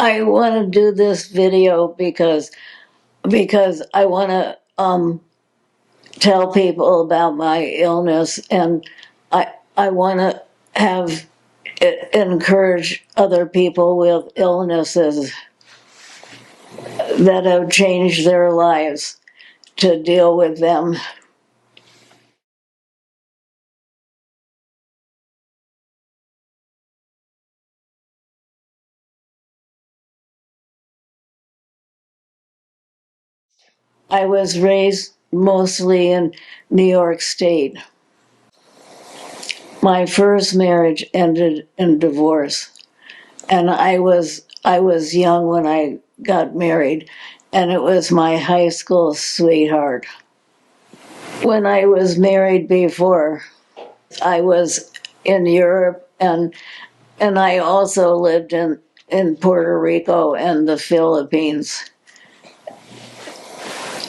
I want to do this video because I want to tell people about my illness, and I want to have encourage other people with illnesses that have changed their lives to deal with them. I was raised mostly in New York State. My first marriage ended in divorce, and I was young when I got married, and it was my high school sweetheart. When I was married before, I was in Europe, and I also lived in Puerto Rico and the Philippines.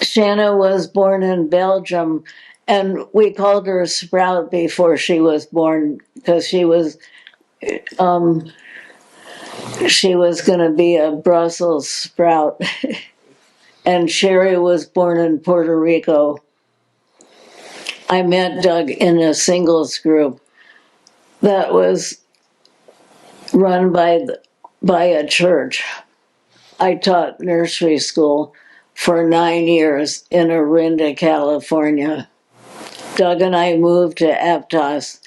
Shanna was born in Belgium, and we called her Sprout before she was born because she was going to be a Brussels sprout. And Sherry was born in Puerto Rico. I met Doug in a singles group that was run by a church. I taught nursery school for 9 years in Orinda, California. Doug and I moved to Aptos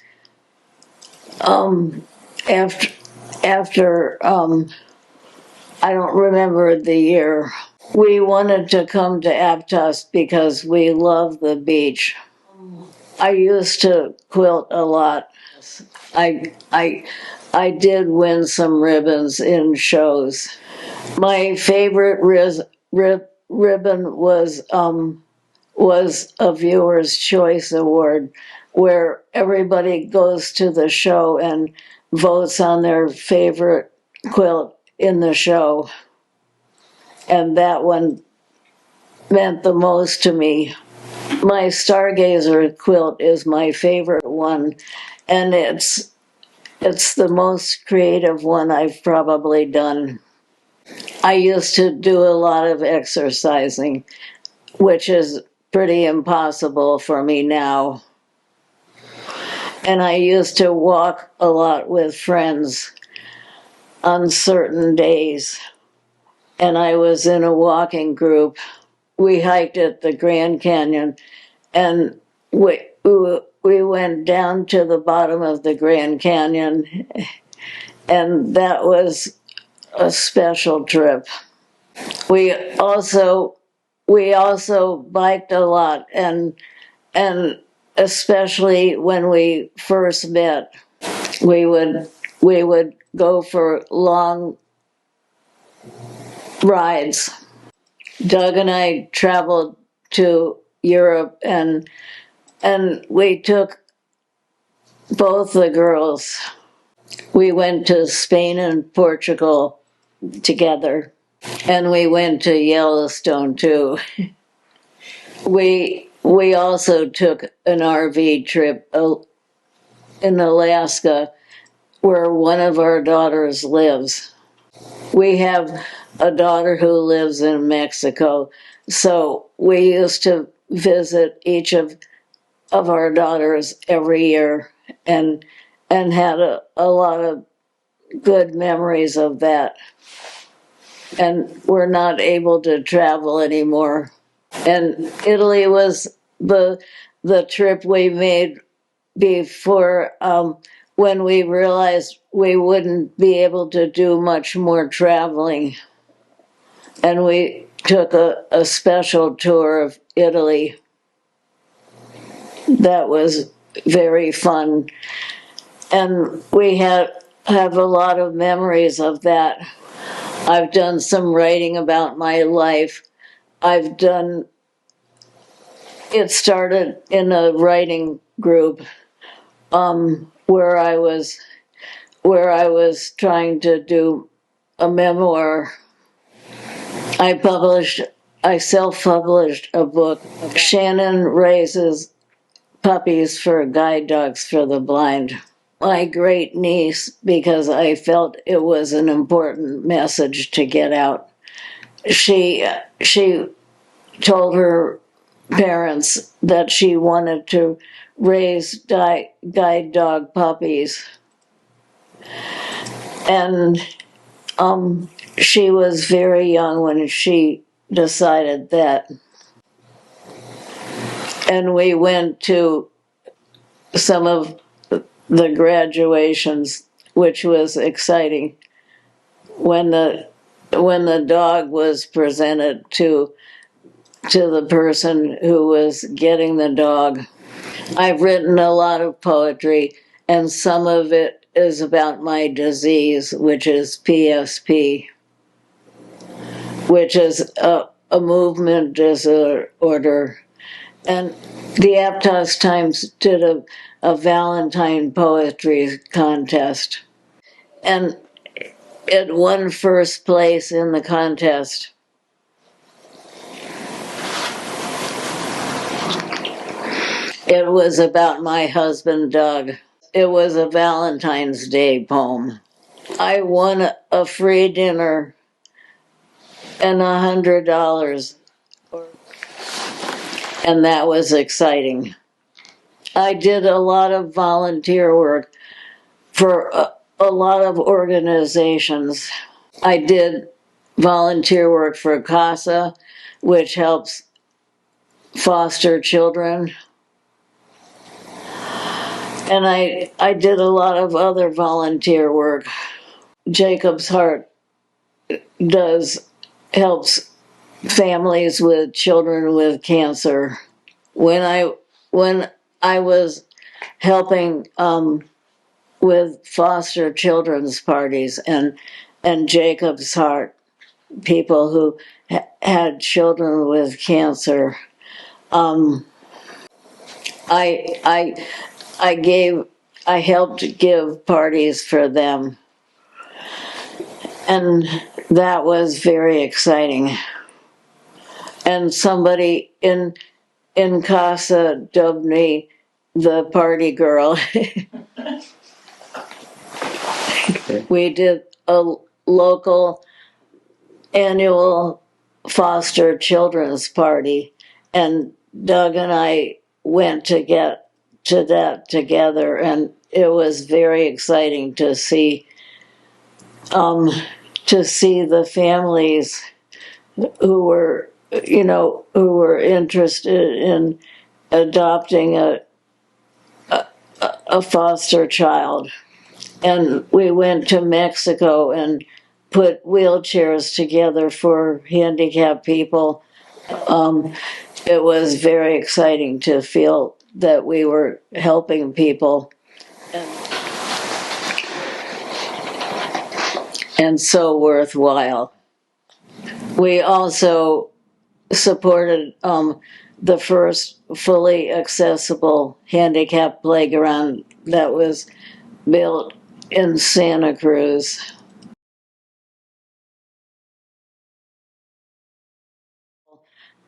after I don't remember the year. We wanted to come to Aptos because we love the beach. I used to quilt a lot. I did win some ribbons in shows. My favorite ribbon was a Viewer's Choice Award, where everybody goes to the show and votes on their favorite quilt in the show. And that one meant the most to me. My Stargazer quilt is my favorite one, and it's the most creative one I've probably done. I used to do a lot of exercising, which is pretty impossible for me now. And I used to walk a lot with friends on certain days. And I was in a walking group. We hiked at the Grand Canyon, and we went down to the bottom of the Grand Canyon, and that was a special trip. We also biked a lot, and especially when we first met, we would go for long rides. Doug and I traveled to Europe, and we took both the girls. We went to Spain and Portugal together, and we went to Yellowstone too. We also took an RV trip in Alaska, where one of our daughters lives. We have a daughter who lives in Mexico, so we used to visit each of our daughters every year, and had a lot of good memories of that. And we're not able to travel anymore. And Italy was the trip we made before, when we realized we wouldn't be able to do much more traveling. And we took a special tour of Italy. That was very fun. And we have a lot of memories of that. I've done some writing about my life. It started in a writing group where I was trying to do a memoir. I self-published a book. Shannon raises puppies for guide dogs for the blind. my great niece because I felt it was an important message to get out. She told her parents that she wanted to raise guide dog puppies, and she was very young when she decided that. And we went to some of the graduations, which was exciting. When the dog was presented to the person who was getting the dog. I've written a lot of poetry, and some of it is about my disease, which is PSP, which is a movement disorder. And the Aptos Times did a Valentine poetry contest, and it won first place in the contest. It was about my husband, Doug. It was a Valentine's Day poem. I won a free dinner and $100, and that was exciting. I did a lot of volunteer work for a lot of organizations. I did volunteer work for CASA, which helps foster children. And I did a lot of other volunteer work. Jacob's Heart helps families with children with cancer. When I was helping with foster children's parties and Jacob's Heart, people who had children with cancer, I I helped give parties for them, and that was very exciting. And somebody in Casa dubbed me the party girl. We did a local annual foster children's party, and Doug and I went to get to that together, and it was very exciting to see the families who were interested in adopting a foster child. And we went to Mexico and put wheelchairs together for handicapped people. It was very exciting to feel that we were helping people, and so worthwhile. We also supported the first fully accessible handicap playground that was built in Santa Cruz.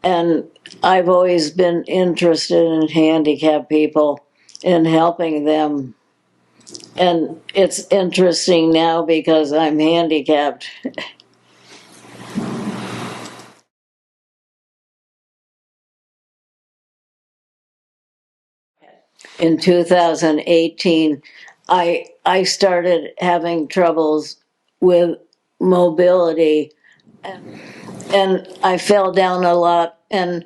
And I've always been interested in handicapped people and helping them. And it's interesting now because I'm handicapped. In 2018, I started having troubles with mobility, and I fell down a lot and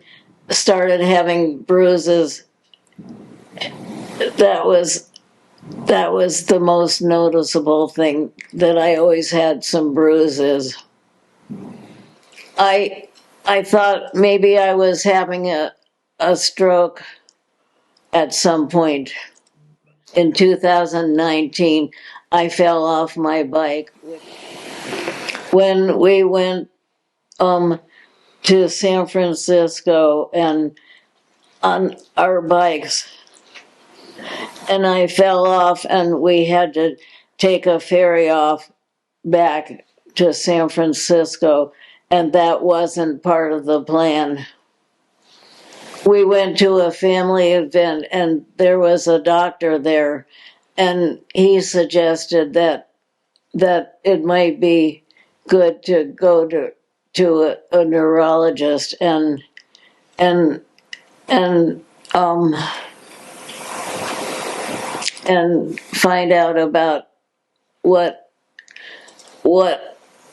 started having bruises. That was the most noticeable thing, that I always had some bruises. I thought maybe I was having a stroke at some point. In 2019, I fell off my bike when we went to San Francisco and on our bikes, and I fell off, and we had to take a ferry off back to San Francisco, and that wasn't part of the plan. We went to a family event, and there was a doctor there, he suggested that it might be good to go to a neurologist and and um, and find out about what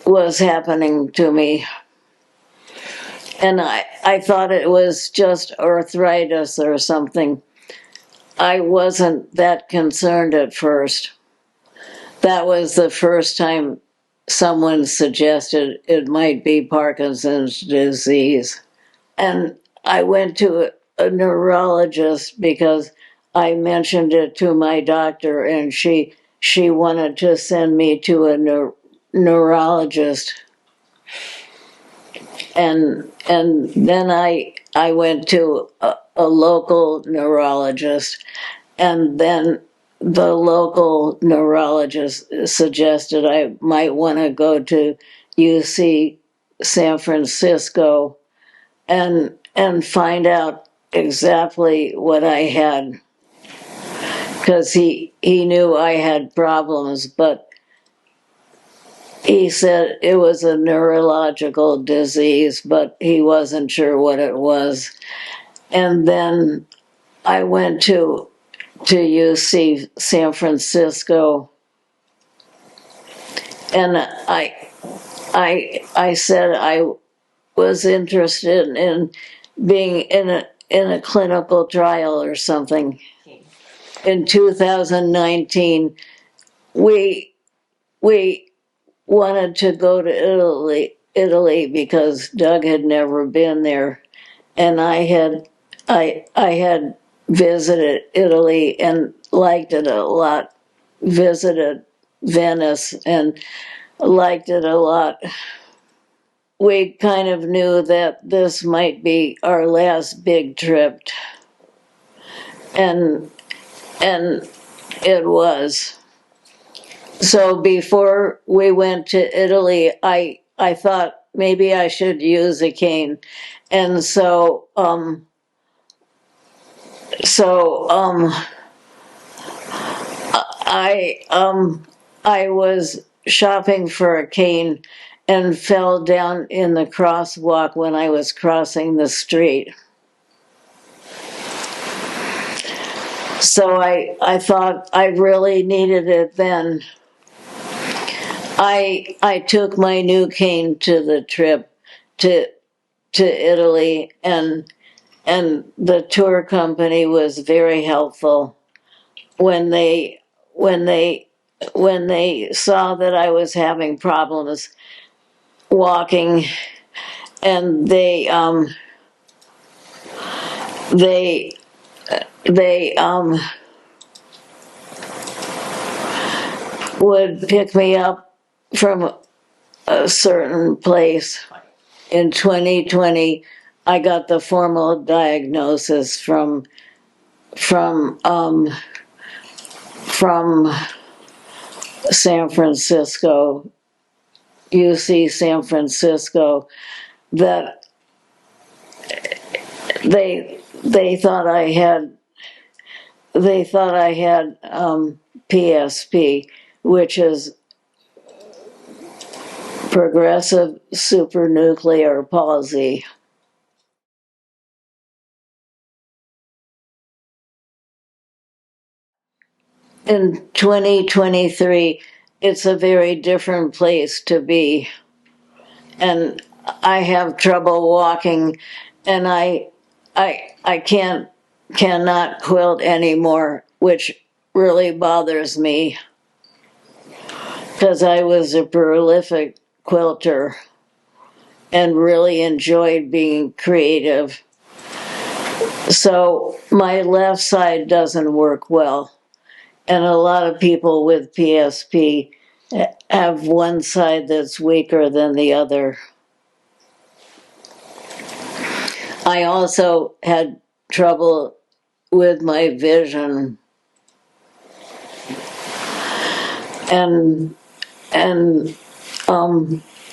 was happening to me. And I thought it was just arthritis or something. I wasn't that concerned at first. That was the first time someone suggested it might be Parkinson's disease. And I went to a neurologist because I mentioned it to my doctor, and she wanted to send me to a neurologist. And then I went to a local neurologist, and then the local neurologist suggested I might want to go to UC San Francisco and find out exactly what I had, because he knew I had problems, but he said it was a neurological disease, but he wasn't sure what it was. And then I went to UC San Francisco, and I said I was interested in being in a clinical trial or something. In 2019, we wanted to go to Italy because Doug had never been there, and I had visited Italy and liked it a lot. Visited Venice and liked it a lot. We kind of knew that this might be our last big trip, and it was. So before we went to Italy, I thought maybe I should use a cane, and so I was shopping for a cane and fell down in the crosswalk when I was crossing the street. So I thought I really needed it then. I took my new cane to the trip to Italy, and the tour company was very helpful when they saw that I was having problems walking, and they would pick me up from a certain place. In 2020, I got the formal diagnosis from San Francisco, UC San Francisco, that they thought I had PSP, which is Progressive Supranuclear Palsy. In 2023, it's a very different place to be, and I have trouble walking, and I cannot quilt anymore, which really bothers me because I was a prolific quilter and really enjoyed being creative. So my left side doesn't work well, and a lot of people with PSP have one side that's weaker than the other. I also had trouble with my vision, and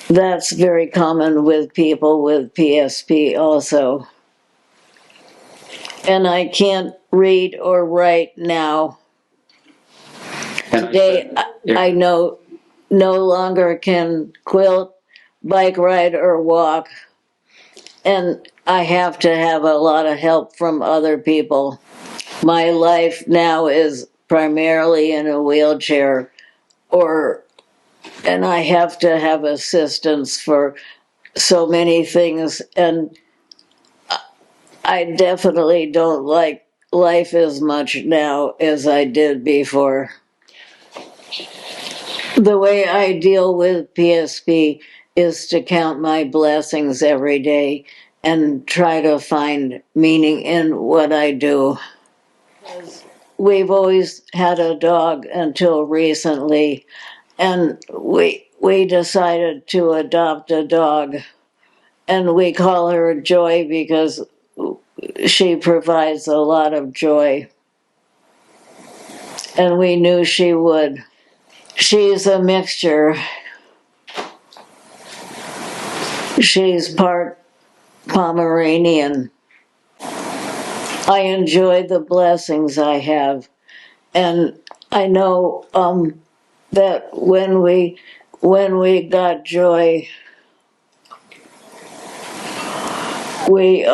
that's very common with people with PSP also. And I can't read or write now. Today, I no longer can quilt, bike ride, or walk, and I have to have a lot of help from other people. My life now is primarily in a wheelchair, and I have to have assistance for so many things, and I definitely don't like life as much now as I did before. The way I deal with PSP is to count my blessings every day and try to find meaning in what I do. We've always had a dog until recently, and we decided to adopt a dog, and we call her Joy because she provides a lot of joy, and we knew she would. She's a mixture. She's part Pomeranian. I enjoy the blessings I have, and I know that when we got Joy, we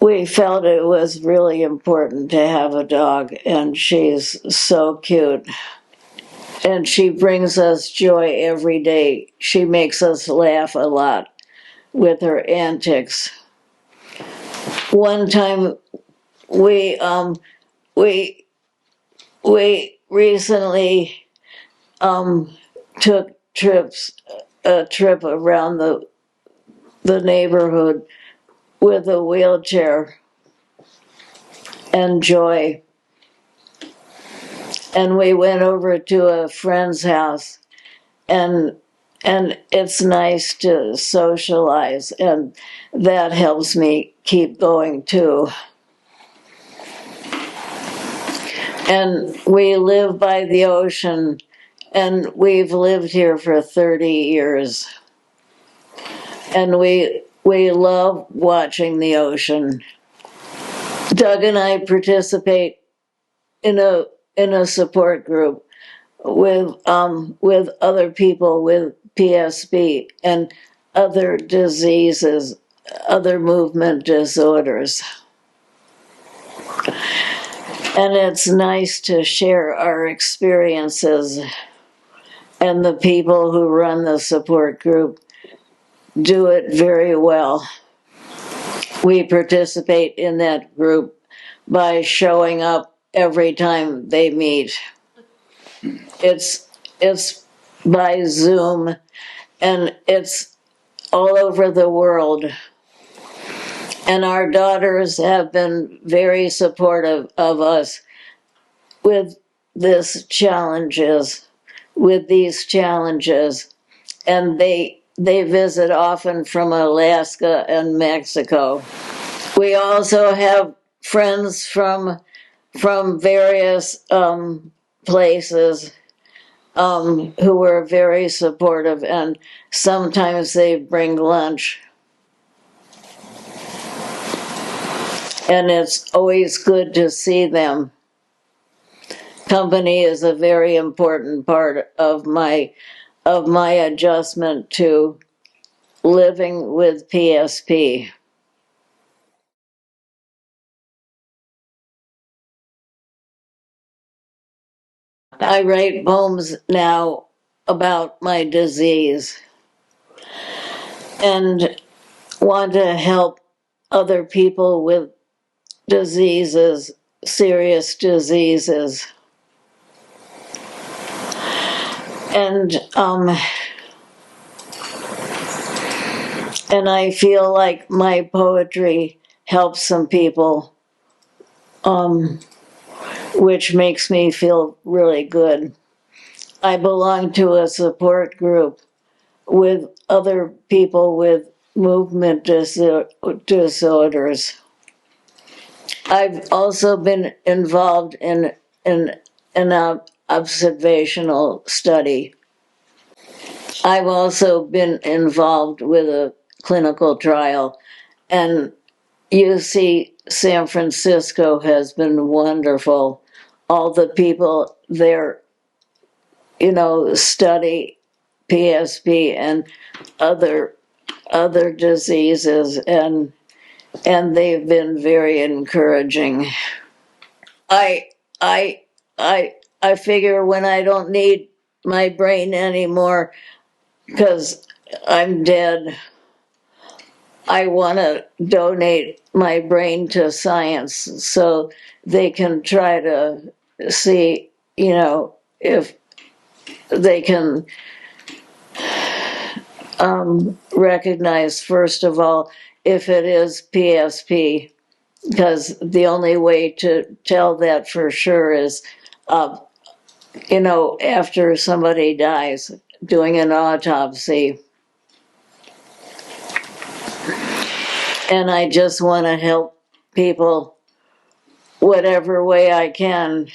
we felt it was really important to have a dog, and she's so cute. And she brings us joy every day. She makes us laugh a lot with her antics. One time we we we recently took a trip around the neighborhood with a wheelchair and Joy. And we went over to a friend's house, and it's nice to socialize, and that helps me keep going too. And we live by the ocean, and we've lived here for 30 years. And we love watching the ocean. Doug and I participate in a support group with other people with PSP and other diseases, other movement disorders. And it's nice to share our experiences, and the people who run the support group do it very well. We participate in that group by showing up every time they meet. It's by Zoom, and it's all over the world. And our daughters have been very supportive of us with these challenges, and they visit often from Alaska and Mexico. We also have friends from various places who are very supportive, and sometimes they bring lunch. And it's always good to see them. Company is a very important part of my adjustment to living with PSP. I write poems now about my disease and want to help other people with diseases, serious diseases. And I feel like my poetry helps some people, which makes me feel really good. I belong to a support group with other people with movement disorders. I've also been involved in an observational study. I've also been involved with a clinical trial, and UC San Francisco has been wonderful. all the people there, study PSP and other diseases, and they've been very encouraging. I I I figure when I don't need my brain anymore because I'm dead, I want to donate my brain to science so they can try to see, if they can recognize, first of all, if it is PSP, because the only way to tell that for sure is, after somebody dies, doing an autopsy. And I just want to help people whatever way I can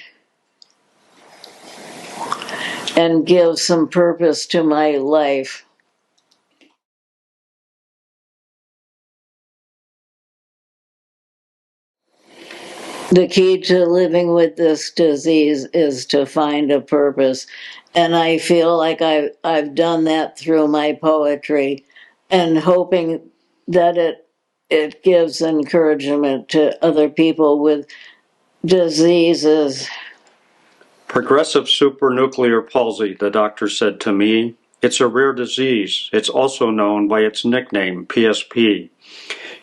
and give some purpose to my life. The key to living with this disease is to find a purpose. And I feel like I've done that through my poetry, and hoping that it gives encouragement to other people with diseases. Progressive Supranuclear Palsy, the doctor said to me. It's a rare disease. It's also known by its nickname, PSP.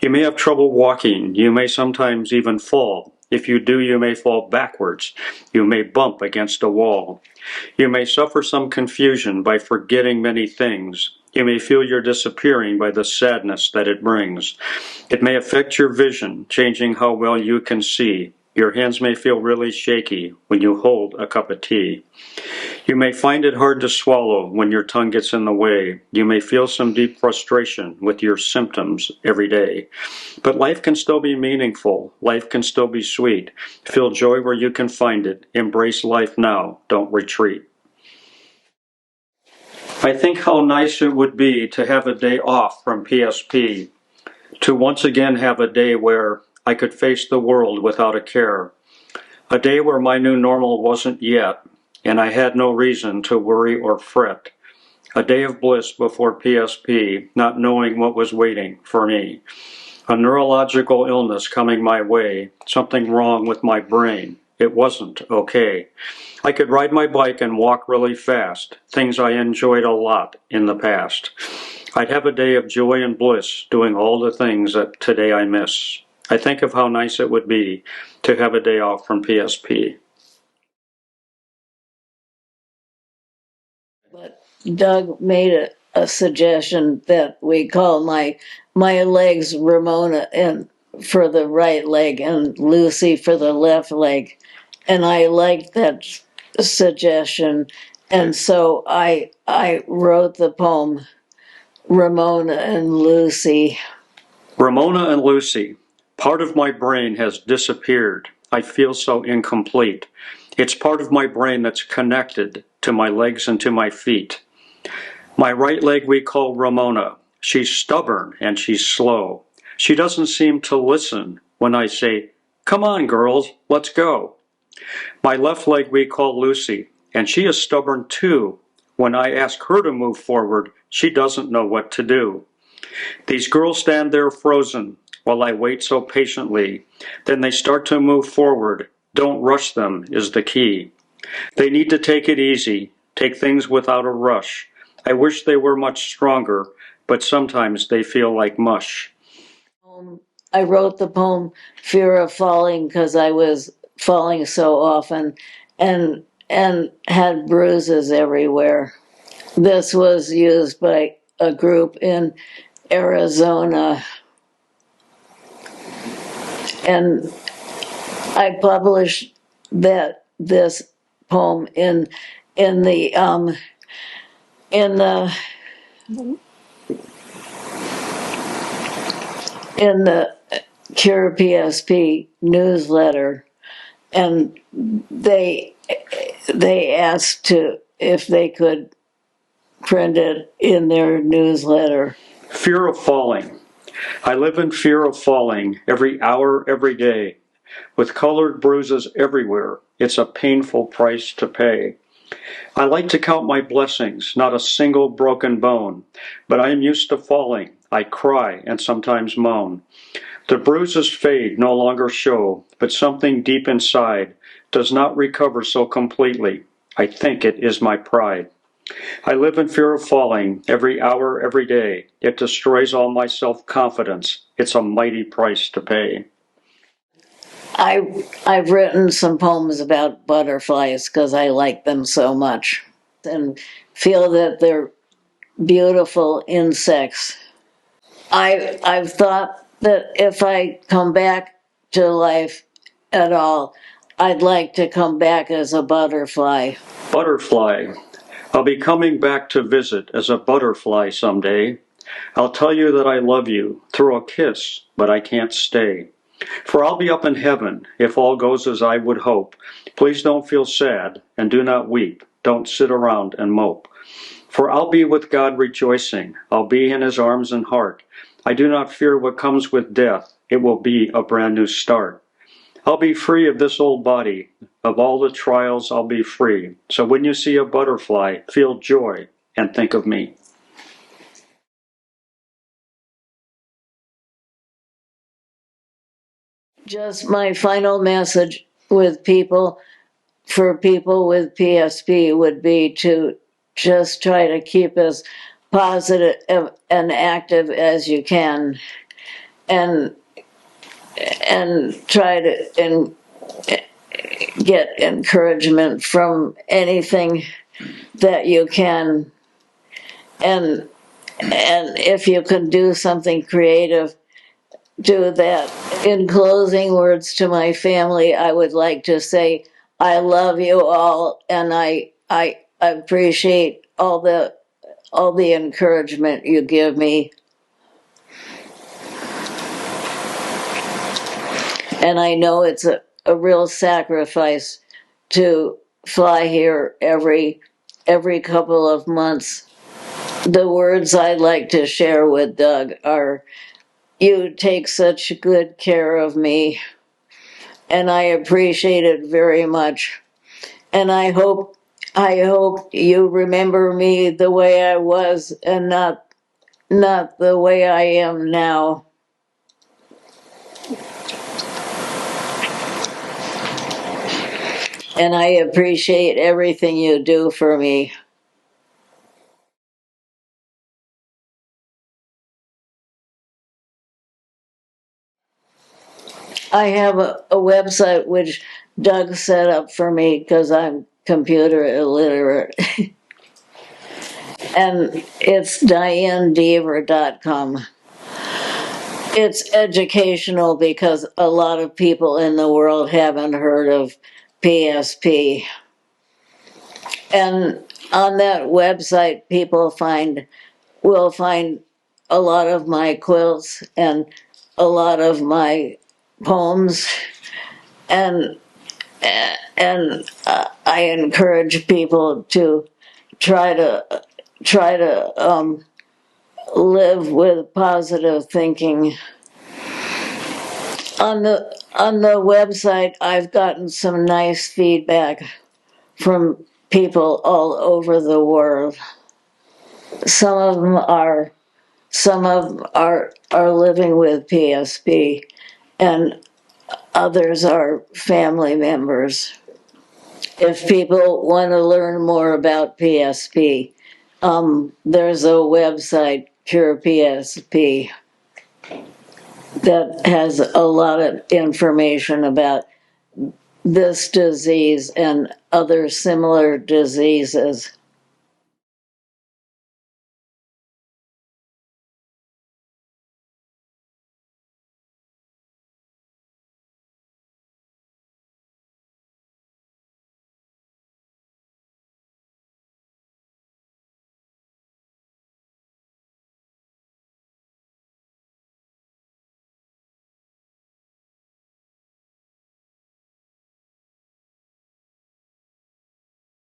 You may have trouble walking. You may sometimes even fall. If you do, you may fall backwards. You may bump against a wall. You may suffer some confusion by forgetting many things. You may feel you're disappearing by the sadness that it brings. It may affect your vision, changing how well you can see. Your hands may feel really shaky when you hold a cup of tea. You may find it hard to swallow when your tongue gets in the way. You may feel some deep frustration with your symptoms every day. But life can still be meaningful. Life can still be sweet. Feel joy where you can find it. Embrace life now. Don't retreat. I think how nice it would be to have a day off from PSP, to once again have a day where I could face the world without a care, a day where my new normal wasn't yet, and I had no reason to worry or fret, a day of bliss before PSP, not knowing what was waiting for me, a neurological illness coming my way, something wrong with my brain. It wasn't okay. I could ride my bike and walk really fast, things I enjoyed a lot in the past. I'd have a day of joy and bliss, doing all the things that today I miss. I think of how nice it would be to have a day off from PSP. But Doug made a suggestion that we call my legs Ramona, and for the right leg, and Lucy for the left leg. And I liked that suggestion. And so I wrote the poem Ramona and Lucy. Ramona and Lucy. Part of my brain has disappeared. I feel so incomplete. It's part of my brain that's connected to my legs and to my feet. My right leg we call Ramona. She's stubborn and she's slow. She doesn't seem to listen when I say, "Come on, girls, let's go." My left leg we call Lucy, and she is stubborn too. When I ask her to move forward, she doesn't know what to do. These girls stand there frozen while I wait so patiently. Then they start to move forward. Don't rush them is the key. They need to take it easy, take things without a rush. I wish they were much stronger, but sometimes they feel like mush. I wrote the poem Fear of Falling because I was falling so often and had bruises everywhere. This was used by a group in Arizona, and I published this poem in the in the in the Cure PSP newsletter, and they asked if they could print it in their newsletter. Fear of falling. I live in fear of falling every hour, every day. with colored bruises everywhere. It's a painful price to pay. I like to count my blessings, not a single broken bone, but I am used to falling. I cry and sometimes moan. The bruises fade, no longer show, but something deep inside does not recover so completely. I think it is my pride. I live in fear of falling every hour, every day. It destroys all my self-confidence. It's a mighty price to pay. I've written some poems about butterflies because I like them so much and feel that they're beautiful insects. I've thought that if I come back to life at all, I'd like to come back as a butterfly. Butterfly. I'll be coming back to visit as a butterfly someday. I'll tell you that I love you through a kiss, but I can't stay. For I'll be up in heaven if all goes as I would hope. Please don't feel sad and do not weep. Don't sit around and mope. For I'll be with God rejoicing. I'll be in his arms and heart. I do not fear what comes with death. It will be a brand new start. I'll be free of this old body. Of all the trials, I'll be free. So when you see a butterfly, feel joy and think of me. Just my final message with people, for people with PSP, would be to just try to keep as positive and active as you can, and try to get encouragement from anything that you can, and if you can do something creative, do that. In closing words to my family, I would like to say I love you all, and I appreciate all the encouragement you give me. And I know it's a real sacrifice to fly here every couple of months. The words I'd like to share with Doug are, "You take such good care of me, and I appreciate it very much. And I hope you remember me the way I was, and not the way I am now." And I appreciate everything you do for me. I have a website which Doug set up for me because I'm computer illiterate. And it's DianeDeaver.com. It's educational because a lot of people in the world haven't heard of PSP. And on that website, people will find a lot of my quilts and a lot of my poems, and I encourage people to try to live with positive thinking. On the website, I've gotten some nice feedback from people all over the world. Some of them are living with PSP, and others are family members. If people want to learn more about PSP, there's a website, Cure PSP, that has a lot of information about this disease and other similar diseases.